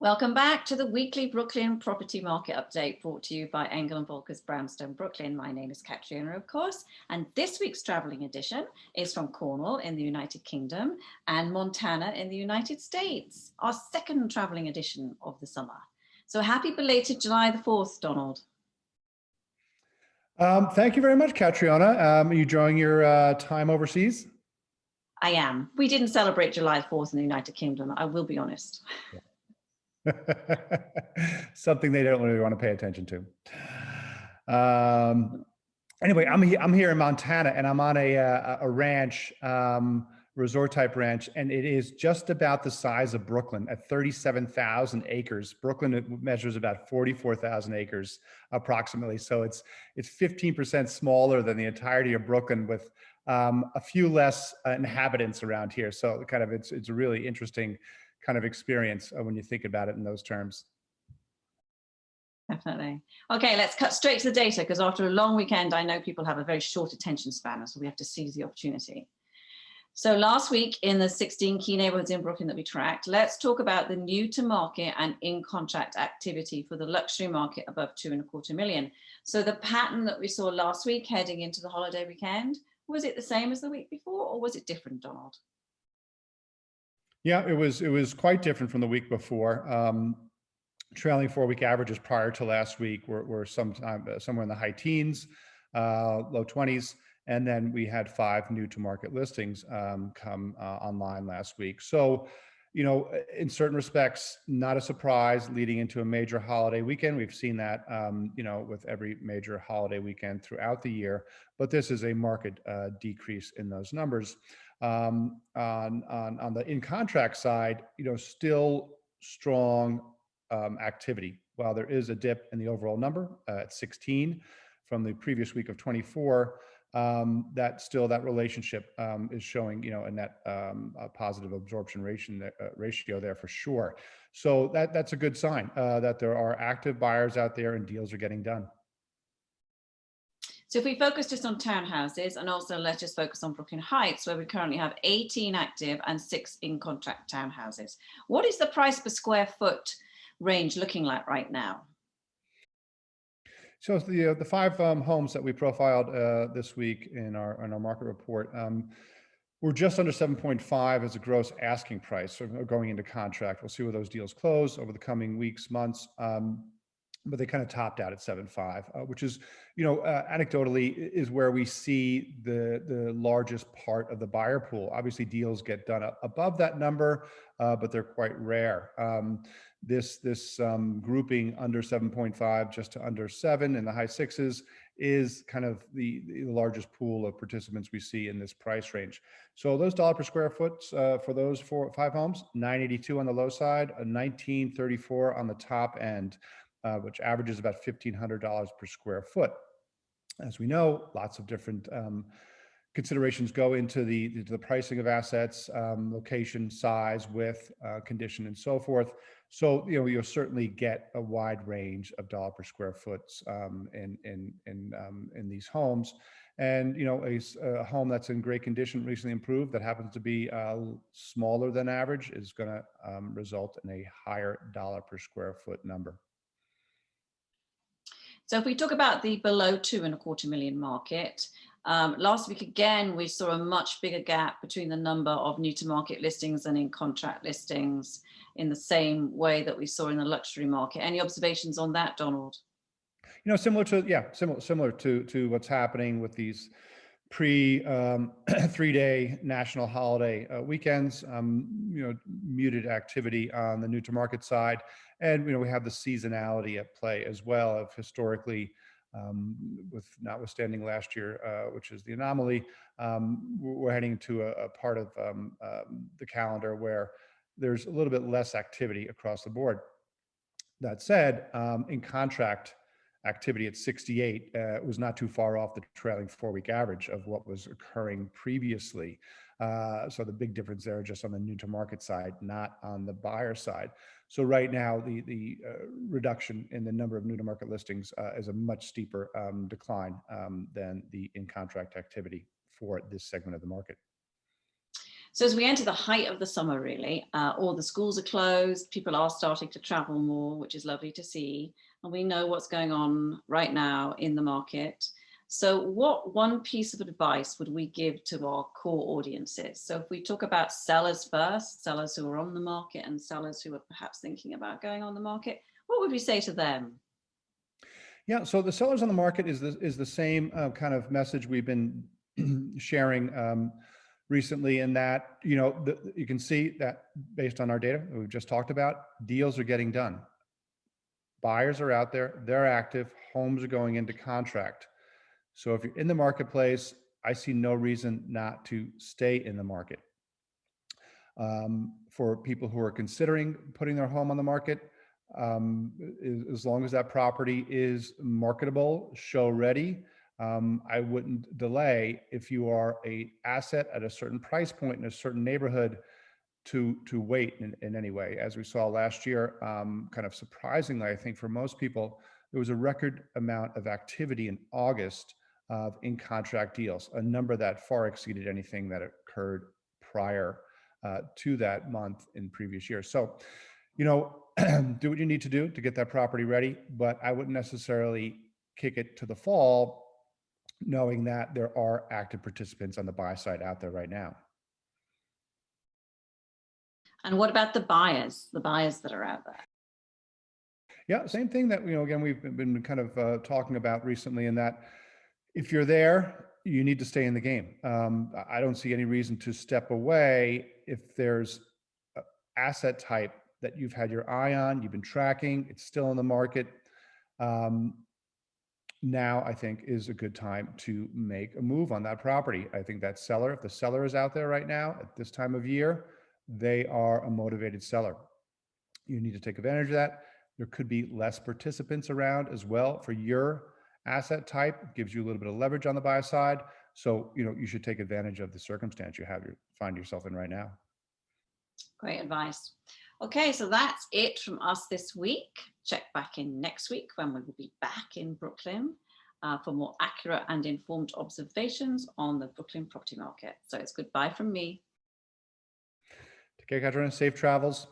Welcome back to the weekly Brooklyn property market update brought to you by Engel & Volker's Brownstone, Brooklyn. My name is Katriona, of course, and this week's traveling edition is from Cornwall in the United Kingdom and Montana in the United States, our second traveling edition of the summer. So happy belated July the 4th, Donald. Thank you very much, Katriona. Are you enjoying your time overseas? I am. We didn't celebrate July 4th in the United Kingdom, I will be honest. Something they don't really want to pay attention to. Anyway, I'm here in Montana, and I'm on a ranch, resort type ranch, and it is just about the size of Brooklyn at 37,000 acres. Brooklyn measures about 44,000 acres approximately, so it's 15% smaller than the entirety of Brooklyn, with a few less inhabitants around here. So kind of it's a really interesting kind of experience when you think about it in those terms. Definitely. Okay, let's cut straight to the data, because after a long weekend, I know people have a very short attention span, so we have to seize the opportunity. So last week in the 16 key neighborhoods in Brooklyn that we tracked, let's talk about the new to market and in contract activity for the luxury market above 2.25 million. So the pattern that we saw last week heading into the holiday weekend, was it the same as the week before, or was it different, Donald? Yeah, it was quite different from the week before. Trailing 4-week averages prior to last week were somewhere in the high teens, low 20s, and then we had 5 new to market listings come online last week. So, you know, in certain respects, not a surprise leading into a major holiday weekend. We've seen that, you know, with every major holiday weekend throughout the year, but this is a marked decrease in those numbers. On the in contract side, you know, still strong activity. While there is a dip in the overall number at 16 from the previous week of 24, that relationship is showing, you know, a net positive absorption ratio there for sure. So that's a good sign that there are active buyers out there and deals are getting done. So if we focus just on townhouses, and also let's just focus on Brooklyn Heights, where we currently have 18 active and 6 in contract townhouses. What is the price per square foot range looking like right now? So the 5 homes that we profiled this week in our market report, we're just under 7.5 as a gross asking price, so going into contract. We'll see where those deals close over the coming weeks, months. But they kind of topped out at 7.5, which is, you know, anecdotally is where we see the largest part of the buyer pool. Obviously, deals get done above that number, but they're quite rare. This grouping under 7.5, just to under 7 in the high 6s, is kind of the largest pool of participants we see in this price range. So those dollar per square foot for those 5 homes, $982 on the low side, a $1,934 on the top end, which averages about $1,500 per square foot. As we know, lots of different considerations go into the pricing of assets, location, size, width, condition, and so forth. So, you know, you'll certainly get a wide range of dollar per square foot in these homes. And, you know, a home that's in great condition, recently improved, that happens to be smaller than average, is going to result in a higher dollar per square foot number. So if we talk about the below 2.25 million market, last week again, we saw a much bigger gap between the number of new to market listings and in contract listings in the same way that we saw in the luxury market. Any observations on that, Donald? You know, similar to what's happening with these pre 3-day national holiday weekends, you know, muted activity on the new to market side. And, you know, we have the seasonality at play as well of historically, with notwithstanding last year, which is the anomaly, we're heading to a part of the calendar where there's a little bit less activity across the board. That said, in contract activity at 68 was not too far off the trailing 4-week average of what was occurring previously. So the big difference there just on the new to market side, not on the buyer side. So right now, the reduction in the number of new to market listings is a much steeper decline than the in contract activity for this segment of the market. So as we enter the height of the summer, really, all the schools are closed, people are starting to travel more, which is lovely to see. And we know what's going on right now in the market. So what one piece of advice would we give to our core audiences? So if we talk about sellers first, sellers who are on the market and sellers who are perhaps thinking about going on the market, what would we say to them? Yeah, so the sellers on the market is the same kind of message we've been sharing recently, in that, you know, you can see that based on our data that we've just talked about, deals are getting done. Buyers are out there, they're active, homes are going into contract. So if you're in the marketplace, I see no reason not to stay in the market. For people who are considering putting their home on the market, as long as that property is marketable, show ready, I wouldn't delay. If you are a asset at a certain price point in a certain neighborhood, to wait in any way. As we saw last year, kind of surprisingly, I think for most people, there was a record amount of activity in August of in contract deals, a number that far exceeded anything that occurred prior to that month in previous years. So, you know, do what you need to do to get that property ready, but I wouldn't necessarily kick it to the fall, knowing that there are active participants on the buy side out there right now. And what about the buyers that are out there? Yeah, same thing that, you know, again, we've been kind of talking about recently, in that if you're there, you need to stay in the game. I don't see any reason to step away if there's an asset type that you've had your eye on, you've been tracking, it's still in the market. Now I think is a good time to make a move on that property. I think that seller, if the seller is out there right now at this time of year, they are a motivated seller. You need to take advantage of that. There could be less participants around as well for your asset type. It gives you a little bit of leverage on the buy side. So, you know, you should take advantage of the circumstance you find yourself in right now. Great advice. Okay, so that's it from us this week. Check back in next week when we will be back in Brooklyn for more accurate and informed observations on the Brooklyn property market. So it's goodbye from me. Take care, Katrina. Safe travels.